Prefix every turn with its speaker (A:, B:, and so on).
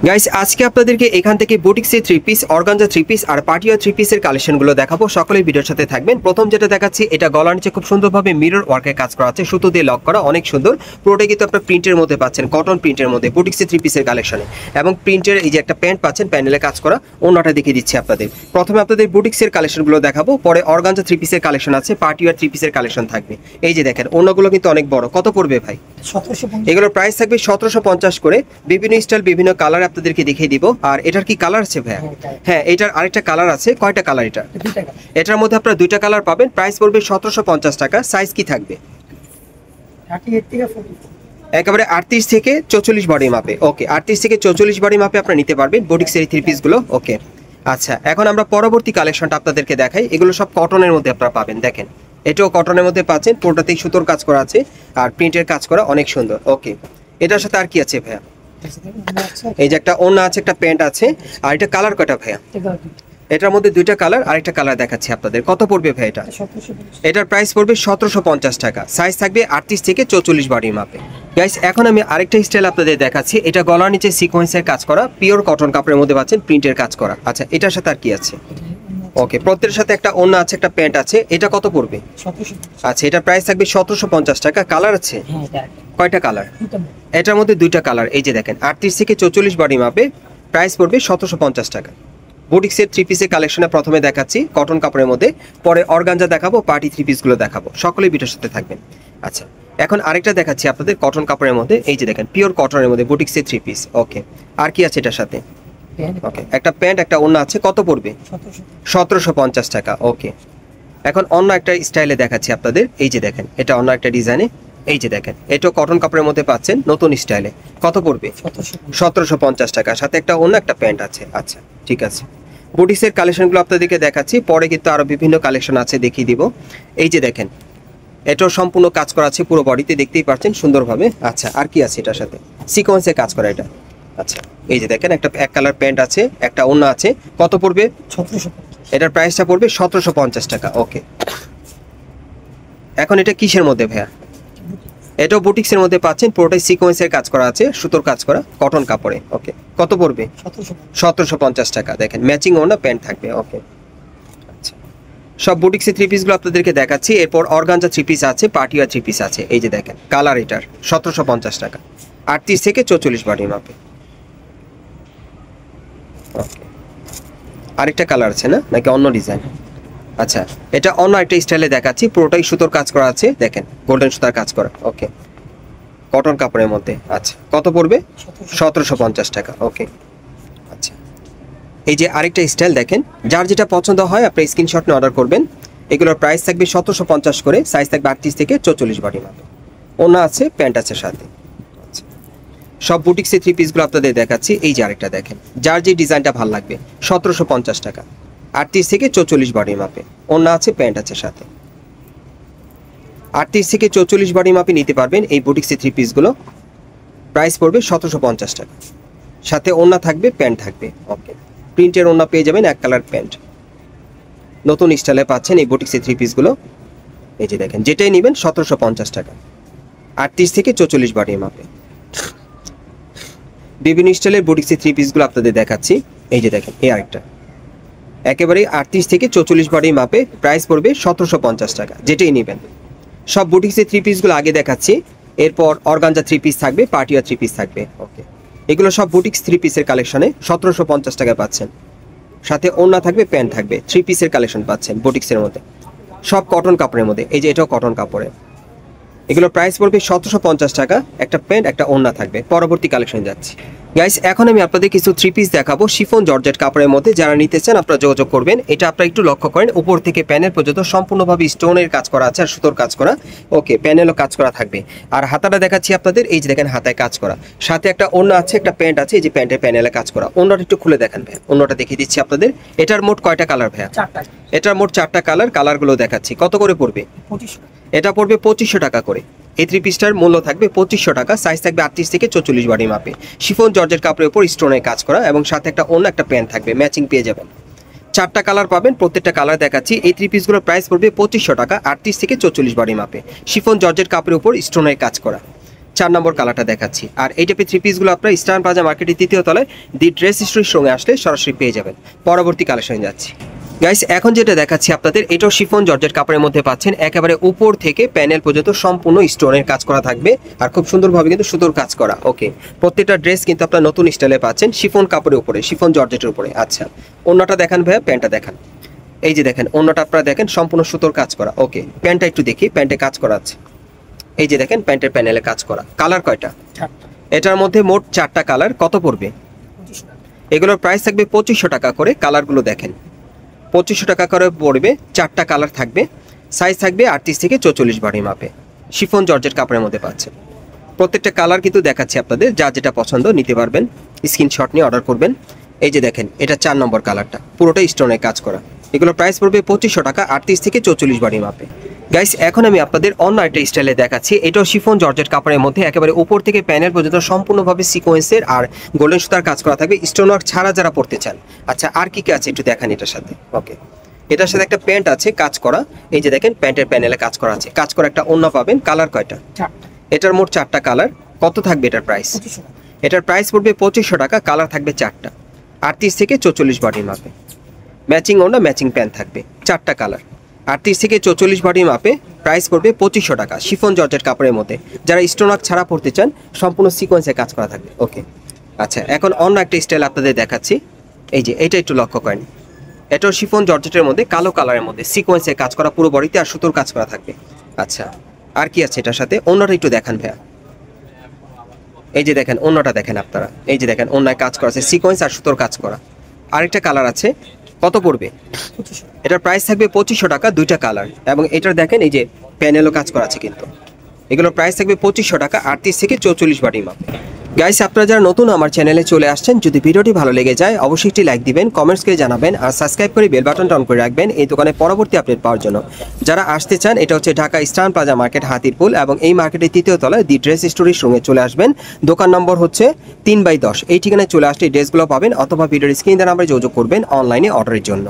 A: Guys আজকে আপনাদেরকে এখান থেকে বুটিক্সের three piece, organza three piece আর পাটিয়ালা থ্রি পিসের কালেকশনগুলো দেখাবো। সকলেই ভিডিওর সাথে থাকবেন। প্রথম যেটা দেখাচ্ছি, এটা গলার নিচে খুব সুন্দরভাবে মিরর ওয়ার্কের কাজ করা আছে, সুতো দিয়ে লক করা, অনেক সুন্দর। পুরোটা কিন্তু আপনার প্রিন্টের মধ্যে পাচ্ছেন, কটন প্রিন্টের মধ্যে বুটিক্সের থ্রি পিসের কালেকশনে। এবং প্রিন্টের এই যে একটা প্যান্ট পাচ্ছেন, প্যানেলে কাজ করা, অন্যটা দেখিয়ে দিচ্ছি আপনাদের। প্রথমে আপনাদের বুটিক্সের কালেকশনগুলো দেখাবো, পরে অর্গানজা থ্রি পিসের কালেকশন আছে, পাটিয়ালা থ্রি পিসের কালেকশন থাকবে। এই যে দেখেন অন্যগুলো কিন্তু অনেক বড়। কত পড়বে ভাই?
B: 1750।
A: এগুলোর প্রাইস থাকবে 1750 করে। বিভিন্ন স্টাইল, বিভিন্ন কালার আপনাদেরকে দেখিয়ে দিব। আর এটার কি কালার আছে ভাইয়া? হ্যাঁ, এটার আরেকটা কালার আছে। কয়টা কালার এটা? এটার মধ্যে আপনারা দুইটা কালার পাবেন। প্রাইস পড়বে 1750 টাকা। সাইজ কি থাকবে?
B: 38 থেকে 40।
A: একেবারে 38 থেকে 44 বডি মাপে। ওকে, 38 থেকে 44 বডি মাপে আপনারা নিতে পারবেন বুটিক্সের থ্রি পিসগুলো। ওকে আচ্ছা, এখন আমরা পরবর্তী কালেকশনটা আপনাদেরকে দেখাই। এগুলো সব কটনের মধ্যে আপনারা পাবেন। দেখেন এটাও কটনের মধ্যে পাচ্ছেন, পুরোটাতেই সুতোর কাজ করা আছে আর প্রিন্টের কাজ করা, অনেক সুন্দর। ওকে, এটার সাথে আর কি আছে ভাইয়া? এই যে একটা ওড়না আছে, একটা প্যান্ট আছে। আর এটা কালার কয়টা ভাইয়া? এটার মধ্যে দুইটা কালার, আরেকটা কালার দেখাচ্ছি আপনাদের। কত পড়বে ভাই এটা? এটার প্রাইস পড়বে 1750 টাকা। সাইজ থাকবে 38 থেকে 44 বডির মাপে। গাইস এখন আমি আরেকটা স্টাইল আপনাদের দেখাচ্ছি। এটা গলার নিচে সিকোয়েন্সের কাজ করা, পিওর কটন কাপড়ের মধ্যে পাচ্ছেন, প্রিন্টের কাজ করা। আচ্ছা, এটার সাথে আর কি আছে? ওকে, প্রত্যেকের সাথে একটা ওড়না আছে, একটা প্যান্ট আছে। এটা কত পড়বে? আচ্ছা, এটা প্রাইস থাকবে 1750 টাকা। কালার আছে কয়টা কালার? এটার মধ্যে দুইটা কালার। এই যে দেখেন 38 থেকে 44 বডি মাপে। প্রাইস পড়বে 1750 টাকা। বুটিক্সের থ্রি পিসের কালেকশনে প্রথমে দেখাচ্ছি কটন কাপড়ের মধ্যে, পরে অর্গানজা দেখাবো, পার্টি থ্রি পিসগুলো দেখাবো। সকলেই ভিডিওর সাথে থাকবেন। আচ্ছা, এখন আরেকটা দেখাচ্ছি আপনাদের কটন কাপড়ের মধ্যে। এই যে দেখেন পিওর কটনের মধ্যে বুটিক্সের থ্রি পিস। ওকে, আর কি আছে এটার সাথে? ওকে, একটা প্যান্ট, একটা ওড়না আছে। কত পড়বে? 1750 টাকা। ওকে, এখন অন্য একটা স্টাইলে দেখাচ্ছি আপনাদের। এই যে দেখেন এটা অন্য একটা ডিজাইনে। এই যে দেখেন এটাও কটন কাপড়ের মধ্যে পাচ্ছেন, নতুন স্টাইলে। কত পড়বে? 1750 টাকা। সাথে একটা অন্য একটা প্যান্ট আছে। আচ্ছা ঠিক আছে, বুটিক্সের কালেকশনগুলো আপনাদেরকে দেখাচ্ছি, পরে কিন্তু আরো বিভিন্ন কালেকশন আছে, দেখিয়ে দিব। এই যে দেখেন এটাও সম্পূর্ণ কাজ করা আছে, পুরো বডিতে দেখতেই পাচ্ছেন সুন্দরভাবে। আচ্ছা, আর কি আছে এটার সাথে? সিকোয়েন্সে কাজ করা এটা। আচ্ছা, এই যে দেখেন একটা এক কালার প্যান্ট আছে, একটা ওড়না আছে। কত পড়বে?
B: 1750।
A: এটার প্রাইসটা পড়বে 1750 টাকা। ওকে, এখন এটা কিসের মধ্যে ভাইয়া? এটাও বুটিক্সের মধ্যে পাচ্ছেন, পুরোটাই সিকোয়েন্সের কাজ করা আছে, সুতোর কাজ করা, কটন কাপড়ে। ওকে, কত পড়বে? 1750 টাকা। দেখেন ম্যাচিং ওড়না, প্যান্ট থাকবে। ওকে আচ্ছা, সব বুটিক্সের থ্রি পিসগুলো আপনাদেরকে দেখাচ্ছি। এরপর অর্গানজা থ্রি পিস আছে, পাটিয়ালা থ্রি পিস আছে। এই যে দেখেন কালার এটার 1750 টাকা, 38 থেকে 44 বডি মাপে। ওকে, আরেকটা কালার আছে না, নাকি অন্য ডিজাইন? আচ্ছা, এটা অন্য একটা স্টাইলে দেখাচ্ছি, পুরোটাই সুতোর কাজ করা আছে। দেখেন গোল্ডেন সুতার কাজ করা। ওকে, কটন কাপড়ের মধ্যে। আচ্ছা, কত পড়বে? 1750 টাকা। ওকে আচ্ছা, এই যে আরেকটা স্টাইল দেখেন, যার যেটা পছন্দ হয় আপনি স্ক্রিনশট নিয়ে অর্ডার করবেন। এগুলোর প্রাইস থাকবে 1750 করে। সাইজ থাকবে 38 থেকে 44 বডি মাপে। ওনা আছে, প্যান্ট আছে সাথে। আচ্ছা, সব বুটিক্সের থ্রি পিসগুলো আপনাদের দেখাচ্ছি। এই যে আরেকটা দেখেন, যার যে ডিজাইনটা ভালো লাগবে, 1750 টাকা, 38 থেকে 44 বডি মাপে। ওনা আছে, প্যান্ট আছে সাথে। 38 থেকে 44 বডি মাপে নিতে পারবেন এই বুটিক্সের থ্রি পিসগুলো। প্রাইস পড়বে 1750 টাকা। সাথে ওড়না থাকবে, প্যান্ট থাকবে। ওকে, প্রিন্টের ওড়না পেয়ে যাবেন, এক কালার প্যান্ট। নতুন স্টাইলে পাচ্ছেন এই বুটিক্সের থ্রি পিসগুলো। এই যে দেখেন যেটাই নেবেন 1750 টাকা, 38 থেকে 44 বডি মাপে। বিভিন্ন স্টাইলের বুটিক্সের থ্রি পিসগুলো আপনাদের দেখাচ্ছি। এই যে দেখেন এই আরেকটা, একেবারে 38 থেকে 44 বডি মাপে। প্রাইস পড়বে 1750 টাকা, যেটাই নেবেন। সব বুটিক্সের থ্রি পিসগুলো আগে দেখাচ্ছি, এরপর অর্গানজা থ্রি পিস থাকবে, পাটিয়ালা থ্রি পিস থাকবে। ওকে, এগুলো সব বুটিক্স থ্রি পিসের কালেকশনে 1750 টাকা পাচ্ছেন। সাথে ওড়না থাকবে, প্যান্ট থাকবে। থ্রি পিসের কালেকশন পাচ্ছেন বুটিক্সের মধ্যে, সব কটন কাপড়ের মধ্যে। এই যে এটাও কটন কাপড়ের। এগুলো প্রাইস পড়বে 1750 টাকা। একটা প্যান্ট, একটা ওড়না থাকবে। পরবর্তী কালেকশন যাচ্ছি। গাইস এখন আমি আপনাদের কিছু থ্রি পিস দেখাবো শিফন জর্জেট কাপড়ের মধ্যে। যারা নিতে চান আপনারা যোগাযোগ করবেন। এটা আপনারা একটু লক্ষ্য করেন, উপর থেকে প্যানেল পর্যন্ত সম্পূর্ণভাবে স্টোনের কাজ করা আছে আর সুতোর কাজ করা। ওকে, প্যানেলও কাজ করা থাকবে। আর হাতাটা দেখাচ্ছি আপনাদের। এই যে দেখেন হাতায় কাজ করা, সাথে একটা ওড়না আছে, একটা প্যান্ট আছে। এই যে প্যান্টের প্যানেলে কাজ করা। ওড়নাটা একটু খুলে দেখেন ভাই, ওড়নাটা দেখিয়ে দিচ্ছি আপনাদের। এটার মোট কয়টা কালার ভাইয়া?
B: 4টা।
A: এটার মোট 4টা কালার। কালারগুলো দেখাচ্ছি। কত করে পড়বে?
B: 2500।
A: এটা পড়বে 2500 টাকা করে। এই থ্রি পিসটার মূল্য থাকবে 2500 টাকা। সাইজ থাকবে 38 থেকে 44 বডি মাপে। শিফন জর্জের কাপড়ের উপর স্টোনের কাজ করা এবং সাথে একটা অন্য একটা প্যান্ট থাকবে, ম্যাচিং পেয়ে যাবেন। 4টা কালার পাবেন, প্রত্যেকটা কালার দেখাচ্ছি। এই থ্রি পিসগুলোর প্রাইস পড়বে 2500 টাকা, 38 থেকে 44 বডি মাপে। শিফন জর্জের কাপড়ের উপর স্টোনের কাজ করা। 4 নম্বর কালারটা দেখাচ্ছি। আর এই টাইপের থ্রি পিসগুলো আপনারা ইস্টার্ন প্লাজা মার্কেটের 3য় তলায় দি ড্রেস স্টোরের সঙ্গে আসলে সরাসরি পেয়ে যাবেন। পরবর্তী কালেকশনে যাচ্ছি গাইস। এখন যেটা দেখাচ্ছি আপনাদের, এটাও শিফন জর্জেট কাপড়ের মধ্যে পাচ্ছেন। একেবারে উপর থেকে প্যানেল পর্যন্ত সম্পূর্ণ স্টোনের কাজ করা থাকবে আর খুব সুন্দরভাবে কিন্তু সুতোর কাজ করা। ওকে, প্রত্যেকটা ড্রেস কিন্তু আপনারা নতুন স্টাইলে পাচ্ছেন শিফন কাপড়ের উপরে, শিফন জর্জেটের উপরে। আচ্ছা, ওন্নাটা দেখান ভাইয়া, প্যান্টটা দেখান। এই যে দেখেন ওন্নাটা আপনারা দেখেন সম্পূর্ণ সুতোর কাজ করা। ওকে, প্যান্টটা একটু দেখি, প্যান্টে কাজ করা আছে। এই যে দেখেন প্যান্টের প্যানেলে কাজ করা। কালার কয়টা?
B: 4টা।
A: এটার মধ্যে মোট 4টা কালার। কত পড়বে?
B: 25 টাকা।
A: এগুলোর প্রাইস থাকবে 2500 টাকা করে। কালারগুলো দেখেন 2500 টাকা করে পড়বে। 4টা কালার থাকবে। সাইজ থাকবে 38 থেকে 44 বডি মাপে। শিফন জর্জেট কাপড়ের মধ্যে পাচ্ছেন। প্রত্যেকটা কালার কিন্তু দেখাচ্ছি আপনাদের, যা যেটা পছন্দ নিতে পারবেন, স্ক্রিনশট নিয়ে অর্ডার করবেন। এই যে দেখেন এটা 4 নম্বর কালারটা, পুরোটাই স্টোনের কাজ করা। এগুলো প্রাইস পড়বে 2500 টাকা, 38 থেকে 44 বডি মাপে। গাইস, এখন আমি আপনাদের অন্য একটা স্টাইলে দেখাচ্ছি। এটাও শিফন জর্জেট কাপড়ের মধ্যে একেবারে উপর থেকে প্যানেল পর্যন্ত সম্পূর্ণভাবে সিকোয়েন্সের আর গোল্ডেন সুতার কাজ করা থাকবে, স্টোন ওয়ার্ক ছাড়া যারা পড়তে চান। আচ্ছা, আর কি কি আছে একটু দেখান এটার সাথে। ওকে, এটার সাথে একটা প্যান্ট আছে কাজ করা। এই যে দেখেন প্যান্টের প্যানেলে কাজ করা আছে, কাজ করা একটা ওড়না পাবেন। কালার কয়টা?
B: 4টা।
A: এটার মোট 4টা কালার। কত থাকবে এটার প্রাইস?
B: 25 টাকা।
A: এটার প্রাইস পড়বে 2500 টাকা। কালার থাকবে 4টা, 38 থেকে 44 বডি মাপে। ম্যাচিং ওড়না, ম্যাচিং প্যান্ট থাকবে। 4টা কালার, 38 থেকে 44 বডি মাপে। প্রাইস পড়বে 2500 টাকা, শিফন জর্জেট কাপড়ের মধ্যে। যারা স্টোনাক ছাড়া পড়তে চান, সম্পূর্ণ সিকোয়েন্সে কাজ করা থাকবে। ওকে, আচ্ছা, এখন অন্য একটা স্টাইল আপনাদের দেখাচ্ছি। এই যে এটা একটু লক্ষ্য করেন, এটাও শিফন জর্জেটের মধ্যে কালো কালারের মধ্যে সিকোয়েন্সে কাজ করা, পুরো বডিতে আর সুতোর কাজ করা থাকবে। আচ্ছা, আর কি আছে এটার সাথে? অন্যটা একটু দেখান ভাইয়া। এই যে দেখেন অন্যটা দেখেন আপনারা, এই যে দেখেন অন্যায় কাজ করা আছে, সিকোয়েন্স আর সুতোর কাজ করা। আরেকটা কালার আছে, কত পড়বে?
B: 25 টাকা।
A: এটার প্রাইস থাকবে 2500 টাকা, 2টা কালার। এবং এটার দেখেন এই যে প্যানেলও কাজ করা আছে কিন্তু। এগুলোর প্রাইস থাকবে 2500 টাকা, 38 থেকে 44 বডি মাপ। গাইস, আপনারা যারা নতুন আমার চ্যানেলে চলে আসছেন, যদি ভিডিওটি ভালো লেগে যায় অবশ্যই একটি লাইক দিবেন, কমেন্টস করে জানাবেন আর সাবস্ক্রাইব করে বেল বাটনটা অন করে রাখবেন এই দোকানে পরবর্তী আপডেট পাওয়ার জন্য। যারা আসতে চান, এটা হচ্ছে Dhaka eastern plaza market, Hatirpool, এবং এই মার্কেটের 3য় তলায় দি ড্রেস স্টোরের সঙ্গে চলে আসবেন। দোকান নম্বর হচ্ছে 3/10। এই ঠিকানায় চলে আসলে ড্রেসগুলো পাবেন, অথবা ভিডিওর স্ক্রিন নাম্বারে যোগাযোগ করবেন অনলাইনে অর্ডারের জন্য।